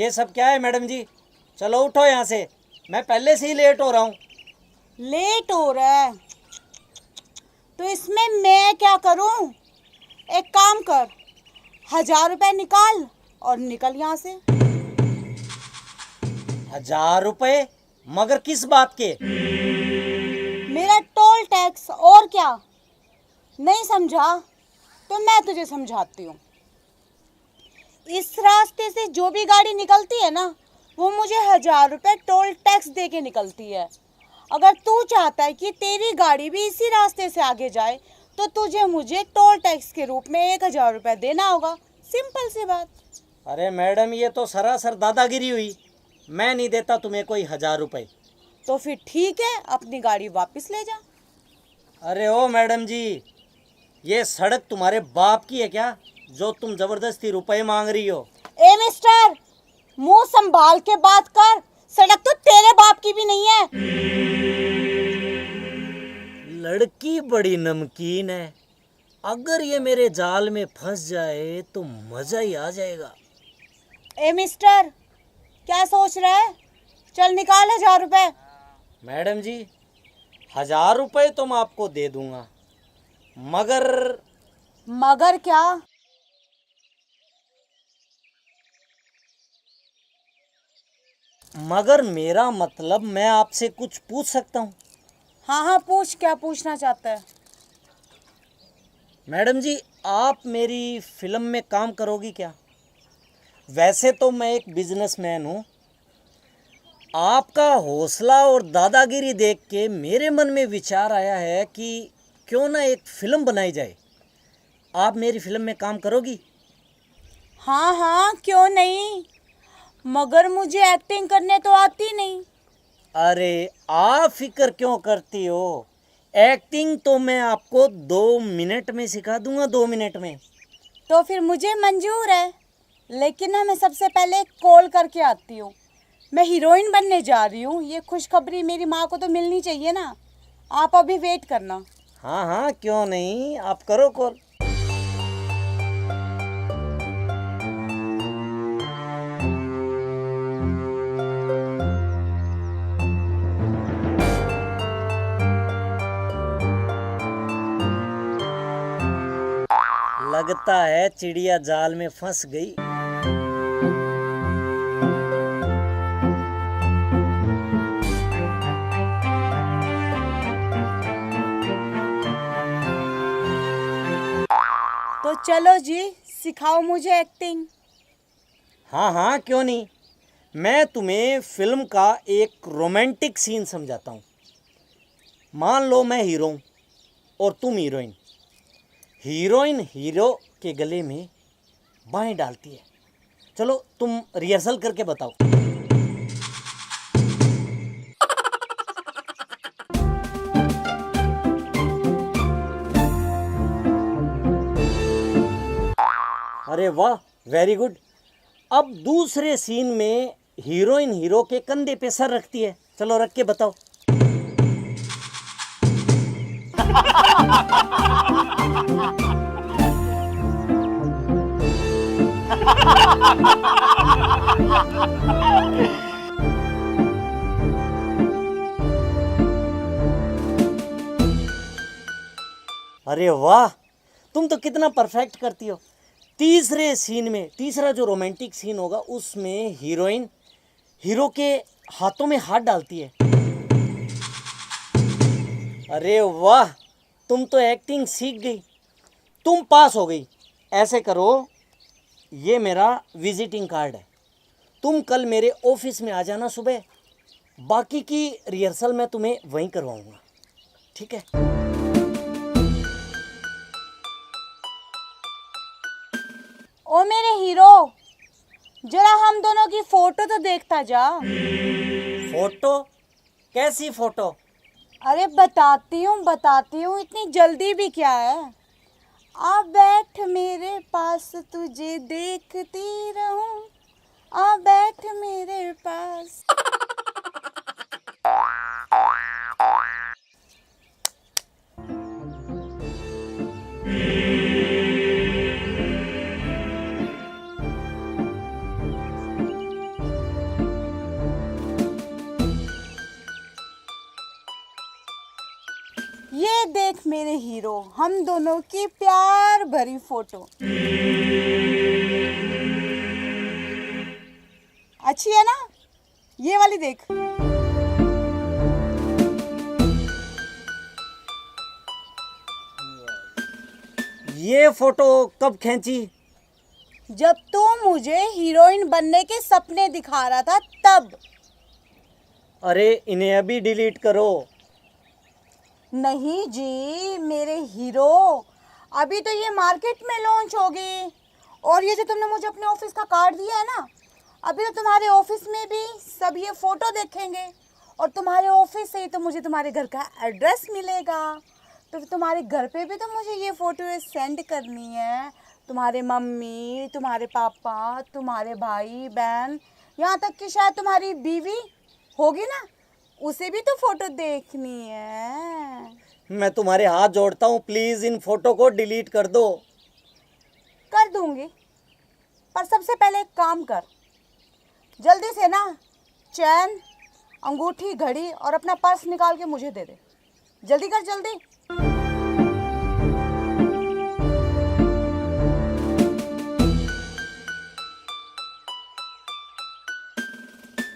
ये सब क्या है मैडम जी? चलो उठो यहाँ से, मैं पहले से ही लेट हो रहा हूँ। लेट हो रहा है तो इसमें मैं क्या करूं? एक काम कर, 1000 रुपए निकाल और निकल यहाँ से। 1000 रुपये? मगर किस बात के? मेरा टोल टैक्स, और क्या? नहीं समझा तो मैं तुझे समझाती हूँ। इस रास्ते से जो भी गाड़ी निकलती है ना, वो मुझे 1000 रुपए टोल टैक्स दे के निकलती है। अगर तू चाहता है कि तेरी गाड़ी भी इसी रास्ते से आगे जाए तो तुझे मुझे टोल टैक्स के रूप में 1000 रुपए देना होगा। सिंपल सी बात। अरे मैडम, ये तो सरासर दादागिरी हुई। मैं नहीं देता तुम्हें कोई 1000 रुपये। तो फिर ठीक है, अपनी गाड़ी वापस ले जा। अरे ओ मैडम जी, ये सड़क तुम्हारे बाप की है क्या, जो तुम जबरदस्ती रुपए मांग रही हो? ए मिस्टर, मुंह संभाल के बात कर। सड़क तो तेरे बाप की भी नहीं है। लड़की बड़ी नमकीन है, अगर ये मेरे जाल में फंस जाए तो मजा ही आ जाएगा। ए मिस्टर, क्या सोच रहा है? चल निकाल 1000 रुपए। मैडम जी, 1000 रुपये तो मैं आपको दे दूंगा, मगर क्या? मगर मेरा मतलब, मैं आपसे कुछ पूछ सकता हूँ? हाँ हाँ पूछ, क्या पूछना चाहता है? मैडम जी, आप मेरी फिल्म में काम करोगी क्या? वैसे तो मैं एक बिजनेसमैन हूँ। आपका हौसला और दादागिरी देख के मेरे मन में विचार आया है कि क्यों ना एक फिल्म बनाई जाए। आप मेरी फिल्म में काम करोगी? हाँ हाँ, क्यों नहीं, मगर मुझे एक्टिंग करने तो आती नहीं। अरे आप फिक्र क्यों करती हो? एक्टिंग तो मैं आपको 2 मिनट में सिखा दूंगा, 2 मिनट में। तो फिर मुझे मंजूर है, लेकिन ना मैं सबसे पहले कॉल करके आती हूँ। मैं हीरोइन बनने जा रही हूँ, ये खुशखबरी मेरी माँ को तो मिलनी चाहिए ना। आप अभी वेट करना। हाँ हाँ, क्यों नहीं, आप करो कॉल। लगता है चिड़िया जाल में फंस गई। तो चलो जी, सिखाओ मुझे एक्टिंग। हाँ हाँ, क्यों नहीं। मैं तुम्हें फिल्म का एक रोमांटिक सीन समझाता हूँ। मान लो मैं हीरो हूँ और तुम हीरोइन। हीरोइन हीरो के गले में बाहें डालती है। चलो तुम रिहर्सल करके बताओ। अरे वाह, वेरी गुड। अब दूसरे सीन में हीरोइन हीरो के कंधे पे सर रखती है। चलो रख के बताओ। अरे वाह, तुम तो कितना परफेक्ट करती हो। तीसरे सीन में, तीसरा जो रोमांटिक सीन होगा, उसमें हीरोइन हीरो के हाथों में हाथ डालती है। अरे वाह, तुम तो एक्टिंग सीख गई, तुम पास हो गई। ऐसे करो, ये मेरा विजिटिंग कार्ड है। तुम कल मेरे ऑफिस में आ जाना सुबह। बाकी की रिहर्सल मैं तुम्हें वहीं करवाऊंगा, ठीक है? ओ मेरे हीरो, जरा हम दोनों की फोटो तो देखता जा। फोटो? कैसी फोटो? अरे बताती हूँ, इतनी जल्दी भी क्या है। आ बैठ मेरे पास, तुझे देखती रहूं। आ बैठ मेरे पास। ये देख मेरे हीरो, हम दोनों की प्यार भरी फोटो। अच्छी है ना? ये वाली देख। ये फोटो कब खींची? जब तू मुझे हीरोइन बनने के सपने दिखा रहा था तब। अरे इन्हें अभी डिलीट करो। नहीं जी मेरे हीरो, अभी तो ये मार्केट में लॉन्च होगी। और ये जो तुमने मुझे अपने ऑफिस का कार्ड दिया है ना, अभी तो तुम्हारे ऑफिस में भी सब ये फोटो देखेंगे। और तुम्हारे ऑफिस से ही तो मुझे तुम्हारे घर का एड्रेस मिलेगा। तो तुम्हारे घर पे भी तो मुझे ये फोटो सेंड करनी है। तुम्हारे मम्मी, तुम्हारे पापा, तुम्हारे भाई बहन, यहाँ तक कि शायद तुम्हारी बीवी होगी ना, उसे भी तो फोटो देखनी है। मैं तुम्हारे हाथ जोड़ता हूँ, प्लीज इन फोटो को डिलीट कर दो। कर दूंगी, पर सबसे पहले एक काम कर, जल्दी से ना चैन, अंगूठी, घड़ी और अपना पर्स निकाल के मुझे दे दे। जल्दी कर जल्दी।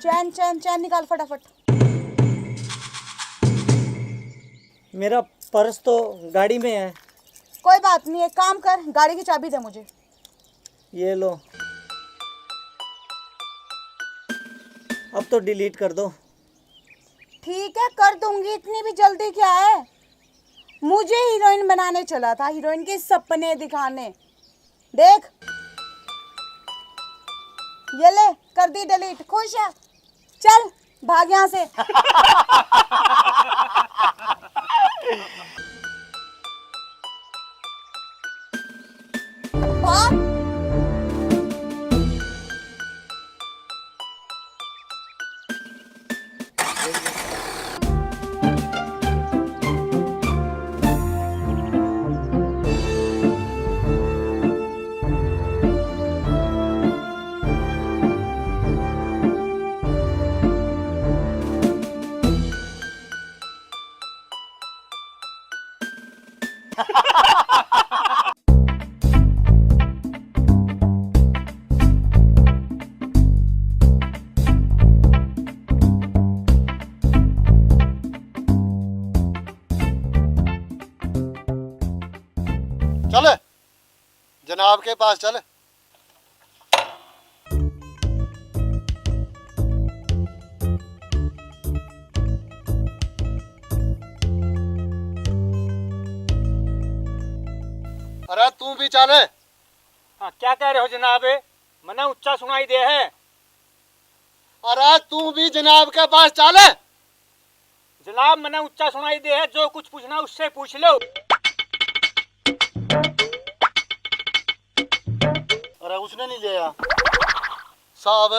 चैन चैन चैन निकाल फटाफट। मेरा पर्स तो गाड़ी में है। कोई बात नहीं, एक काम कर, गाड़ी की चाबी दे मुझे। ये लो, अब तो डिलीट कर दो। ठीक है कर दूंगी, इतनी भी जल्दी क्या है? मुझे हीरोइन बनाने चला था, हीरोइन के सपने दिखाने। देख ये ले, कर दी डिलीट। खुश है? चल भाग यहाँ से। भाग। चल जनाब के पास चल। अरे तू भी चल। हाँ क्या कह रहे हो जनाब? मना ऊंचा सुनाई दे है। अरे तू भी जनाब के पास चल। जनाब मना ऊंचा सुनाई दे है, जो कुछ पूछना उससे पूछ लो। अरे उसने नहीं लिया साहब,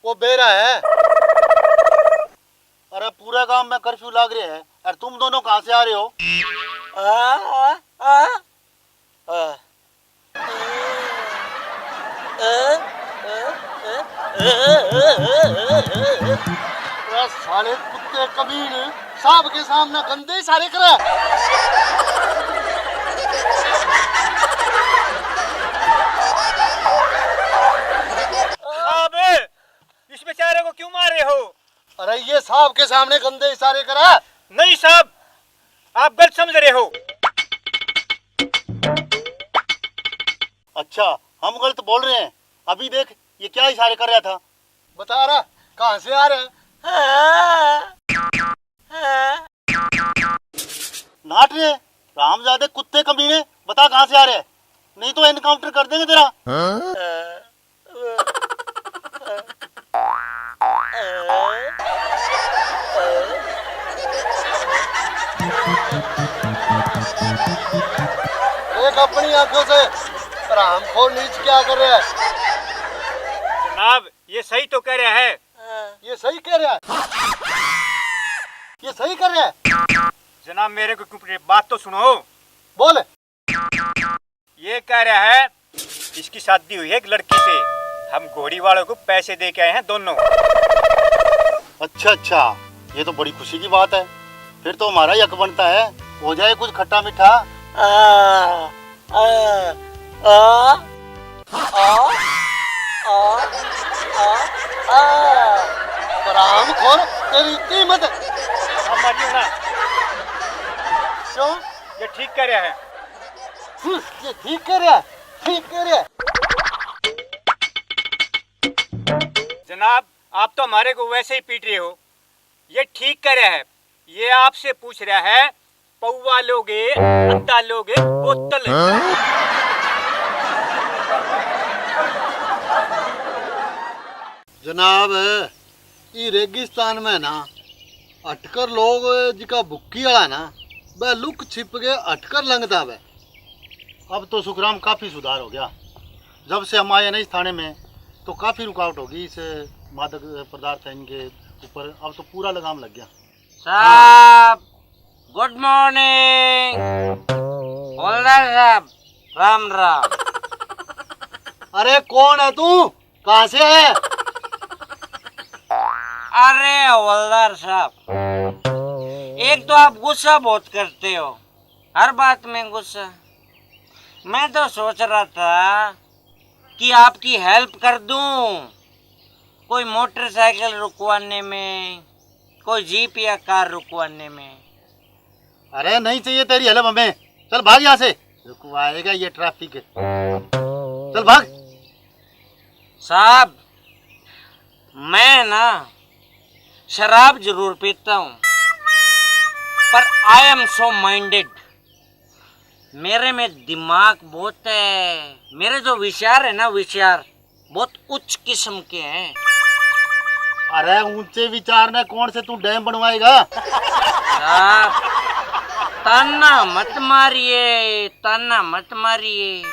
वो बेरा है। अरे पूरे गांव में कर्फ्यू लग रहा है। अरे तुम दोनों कहाँ से आ रहे हो? अरे साले कुत्ते कमीने, साहब के सामने गंदे इशारे करे। साहब इस बेचारे को क्यों मार रहे हो? अरे ये साहब के सामने गंदे इशारे करा। नहीं साहब, आप गलत समझ रहे हो। अच्छा हम गलत बोल रहे हैं। अभी देख ये क्या इशारे कर रहा था, बता रहा कहाँ से आ रहा है? नाट रहे रामजादे कुत्ते कमीने, बता कहाँ से आ रहे हैं, नहीं तो एनकाउंटर कर देंगे तेरा। देख अपनी आंखों से रामखोर नीच क्या कर रहा है। जनाब ये सही तो कह रहा है। ये सही कह रहा है, ये सही कर रहा है। जनाब मेरे को बात तो सुनो। बोल। ये कह रहा है इसकी शादी हुई है एक लड़की से, हम घोड़ी वालों को पैसे दे के आए हैं दोनों। अच्छा अच्छा, ये तो बड़ी खुशी की बात है। फिर तो हमारा यक बनता है हो जाए कुछ खट्टा मीठा। आ, आ, आ, आ, आ, हराम खोर, तेरी कीमत। अब मानियो ना, क्यों? ये ठीक कर रहा है। ये ठीक कर रहा है, ठीक कर रहा है। जनाब, आप तो हमारे को वैसे ही पीट रहे हो। ये ठीक कर रहा है। ये आपसे पूछ रहा है, पौवा लोगे, अद्दा लोगे, बोतल। जनाब, ये रेगिस्तान में ना अटकर लोग जिका बुक्की वाला ना वह लुक छिप के अटकर लंगता है। अब तो सुखराम काफी सुधार हो गया। जब से हम आए ना इस थाने में तो काफी रुकावट होगी इस मादक पदार्थ इनके ऊपर। अब तो पूरा लगाम लग गया। साहब, गुड मॉर्निंग। हवलदार साहब, राम राम। अरे कौन है तू, कहाँ से है? अरे हवलदार साहब, एक तो आप गुस्सा बहुत करते हो, हर बात में गुस्सा। मैं तो सोच रहा था कि आपकी हेल्प कर दूं, कोई मोटरसाइकिल रुकवाने में, कोई जीप या कार रुकवाने में। अरे नहीं चाहिए तेरी हेल्प हमें, चल भाग यहाँ से, रुकवाएगा ये ट्रैफिक। चल भाग। साहब, मैं ना शराब जरूर पीता हूँ, पर आई एम सो माइंडेड। मेरे में दिमाग बहुत है। मेरे जो विचार है ना, विचार बहुत उच्च किस्म के हैं। अरे ऊंचे विचार ने कौन से तू डैम बनवाएगा? साहब, ताना मत मारिए, ताना मत मारिए।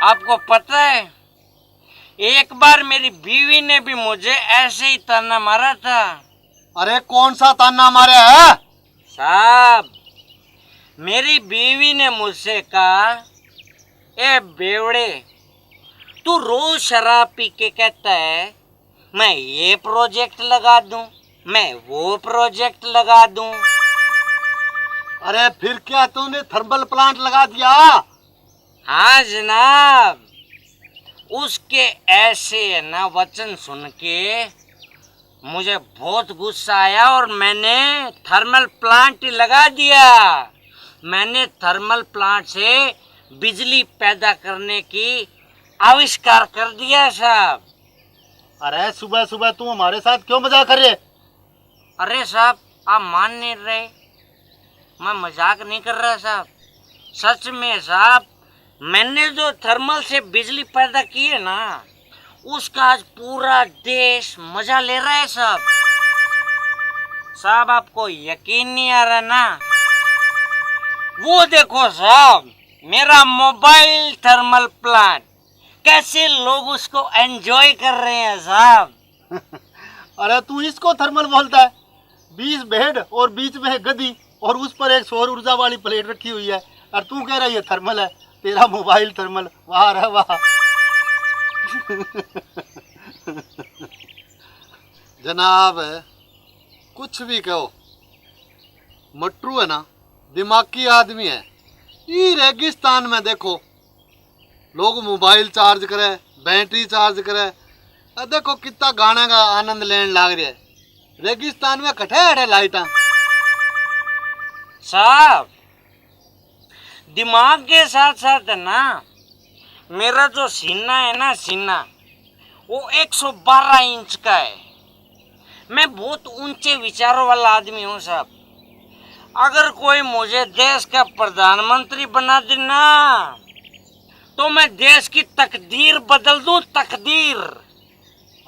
आपको पता है, एक बार मेरी बीवी ने भी मुझे ऐसे ही ताना मारा था। अरे कौन सा ताना मारे है? साहब, मेरी बीवी ने मुझसे कहा, ए बेवड़े, तू रोज शराब पी के कहता है मैं ये प्रोजेक्ट लगा दूं, मैं वो प्रोजेक्ट लगा दूं। अरे फिर क्या तूने थर्मल प्लांट लगा दिया? हाँ जनाब, उसके ऐसे ना वचन सुन के मुझे बहुत गुस्सा आया और मैंने थर्मल प्लांट लगा दिया। मैंने थर्मल प्लांट से बिजली पैदा करने की आविष्कार कर दिया साहब। अरे सुबह सुबह तू हमारे साथ क्यों मजाक कर रहे? अरे साहब, आप मान नहीं रहे, मैं मजाक नहीं कर रहा साहब, सच में साहब। मैंने जो थर्मल से बिजली पैदा की है ना, उसका आज पूरा देश मजा ले रहा है साहब। साहब, आपको यकीन नहीं आ रहा ना? वो देखो साहब, मेरा मोबाइल थर्मल प्लांट, कैसे लोग उसको एंजॉय कर रहे हैं साहब। अरे तू इसको थर्मल बोलता है? 20 बेड और बीच में है गदी और उस पर एक सौर ऊर्जा वाली प्लेट रखी हुई है, और तू कह रहा है ये थर्मल है? तेरा मोबाइल थर्मल, वाह रे वाह। जनाब, कुछ भी कहो, मट्टू है ना दिमागी आदमी है। ये रेगिस्तान में देखो, लोग मोबाइल चार्ज करे, बैटरी चार्ज करे, अब देखो कितना गाने का आनंद लेने लग रहे है। रेगिस्तान में कठे हटे लाइटा। साहब, दिमाग के साथ साथ ना मेरा जो सीना है ना, सीना वो 112 इंच का है। मैं बहुत ऊंचे विचारों वाला आदमी हूँ साहब। अगर कोई मुझे देश का प्रधानमंत्री बना देना, तो मैं देश की तकदीर बदल दूं, तकदीर।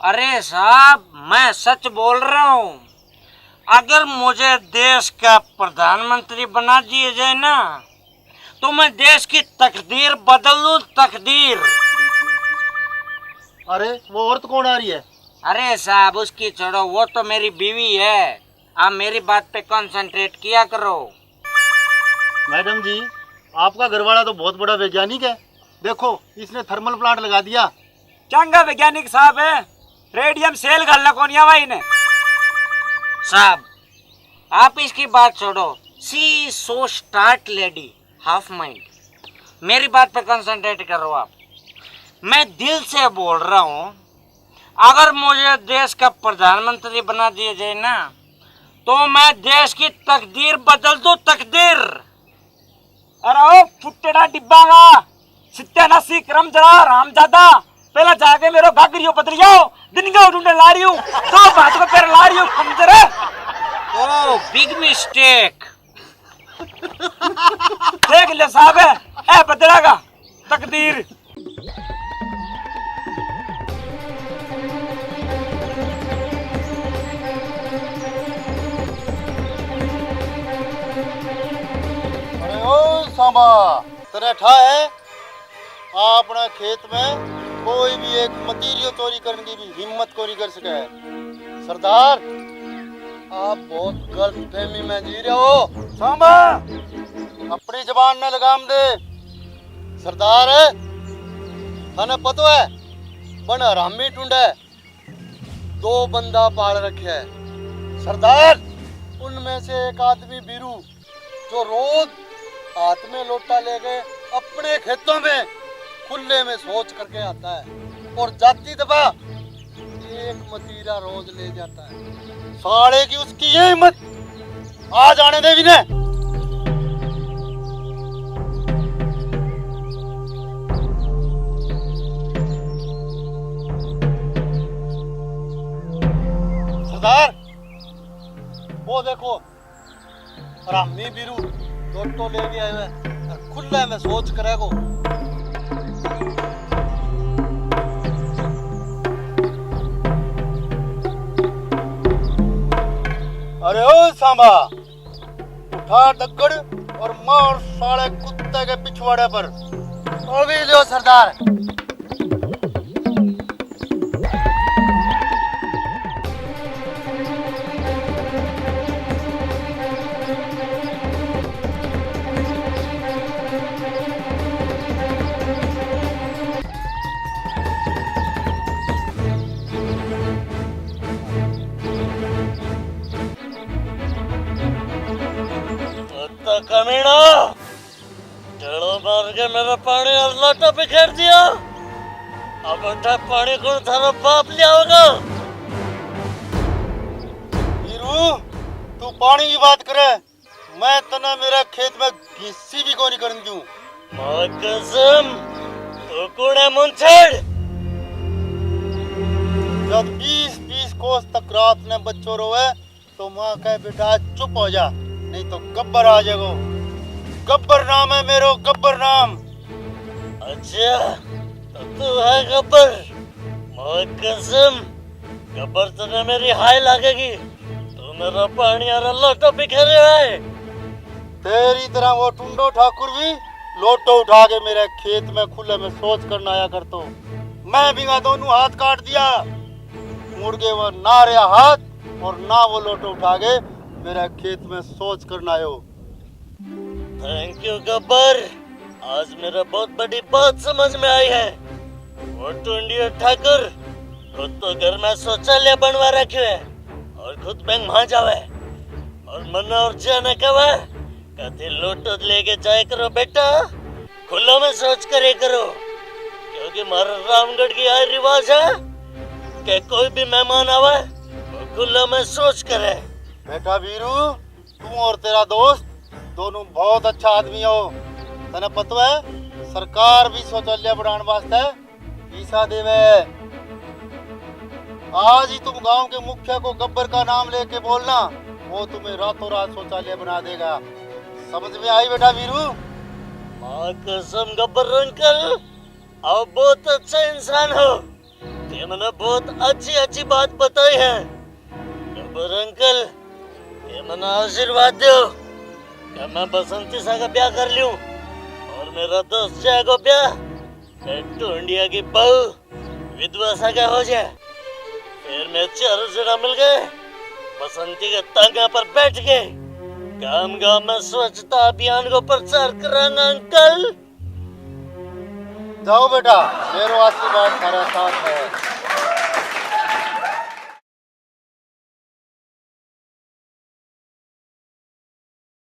अरे साहब, मैं सच बोल रहा हूँ। अगर मुझे देश का प्रधानमंत्री बना दिया जाए ना, तो मैं देश की तकदीर बदल दूं, तकदीर। अरे वो औरत कौन आ रही है? अरे साहब, उसकी छोड़ो, वो तो मेरी बीवी है। आप मेरी बात पे कंसंट्रेट किया करो। मैडम जी, आपका घरवाला तो बहुत बड़ा वैज्ञानिक है। देखो, इसने थर्मल प्लांट लगा दिया। चंगा वैज्ञानिक साहब है, रेडियम सेल गलना कोनिया भाई ने। साहब, आप इसकी बात छोड़ो, see so start lady half mind. मेरी बात पे कंसंट्रेट करो आप। मैं दिल से बोल रहा हूँ, अगर मुझे देश का प्रधानमंत्री बना दिया जाए ना, तो मैं देश की तकदीर बदल दूं, तकदीर। अरे ओ फुट्टेड़ा डिब्बा का सत्यानाशी क्रम जरा रामजादा, पहला जाके मेरो गागरियो बदलियो, दिन का ढूंढे ला रही हूँ, दो बात को पैर ला रही हूँ खंजर। ओ बिग मिस्टेक। देख ले साहब है, ए बदलेगा तकदीर। अरे ओ सांबा, तेरे ठा है अपने खेत में कोई भी एक मटीरियल चोरी करने की भी हिम्मत को नहीं कर सका है। सरदार, आप बहुत गलत फहमी में जी रहे हो। सांबा, अपनी जबान न लगाम दे। सरदार है थाने पतो है बन हरामी टूंडे दो बंदा पाल रखे है। सरदार, उनमें से एक आदमी बीरू जो रोज हाथ में लोटा लेके अपने खेतों में खुले में सोच करके आता है, और जाती दफा एक मतीरा रोज ले जाता है। साले की उसकी ये हिम्मत, आ जाने दे विनय। सरदार, वो देखो हरामी बीरू लोटो ले के आए हुए, खुले में सोच करेगो। अरे ओ सांबा, उठा डग्गड़ और मार साले कुत्ते के पिछवाड़े पर। अभी लो सरदार। कमीना, टेढ़ो मार के मेरा पानी और लोटा बिखेर दिया। अब बेटा पानी कौन थारा बाप लिया होगा? हीरू, तू पानी की बात करे, मैं तना मेरा खेत में किसी भी को नहीं करने दूं। मां कसम, तो कौन है मुंछड़? जब 20-20 कोस तक रात में बच्चों रोए तो माँ कहे बेटा चुप हो जा, नहीं तो गब्बर आ जाएगो। गब्बर नाम है मेरो, गब्बर नाम। अच्छा, तो तू है गब्बर? मां कसम, गब्बर तुझे मेरी हाय लगेगी। तू मेरा पानी और लोटा बिखेर रहा है। तेरी तरह वो टुंडो ठाकुर भी लोटो उठा के मेरे खेत में खुले में सोच कर आया कर, तो मैं भी दोनों हाथ काट दिया। मुर्गे वो ना रहा हाथ और ना वो लोटो उठा के मेरा खेत में सोच कर आयो। थैंक यू गब्बर, आज मेरा बहुत बड़ी बात समझ में आई है। वो टुंडिया ठाकुर खुद तो घर में शौचालय बनवा रखे है और खुद बैंक वहां जावे, और मना और जाने कवा कभी लोटो लेके जाए करो बेटा, खुलो में सोच करे करो। क्योंकि हमारा रामगढ़ की यह रिवाज है कि कोई भी मेहमान आवे वो खुलो में सोच करे। बेटा वीरू, तू और तेरा दोस्त दोनों बहुत अच्छा आदमी हो। तने पता है सरकार भी शौचालय बनाने वास्ते पैसा देवे। आज ही तुम गांव के मुखिया को गब्बर का नाम लेके बोलना, वो तुम्हें रातों रात शौचालय बना देगा। समझ में आई बेटा वीरू? मां कसम गब्बर अंकल, आप बहुत अच्छा इंसान हो। ये मैंने बहुत अच्छी अच्छी बात बताई है। गब्बर अंकल, ये मैंने आशीर्वाद दो कि मैं बसंती सा का ब्याह कर लूं और मेरा दोस्त जाएगा ब्याह टूंडिया की बहू विधवा सा का हो जाए। फिर मैं चारों जरा मिल गए, बसंती के तांगा पर बैठ के गांव गांव में स्वच्छता अभियान को प्रचार करांगा अंकल। जाओ बेटा, मेरा आशीर्वाद सारा साथ है।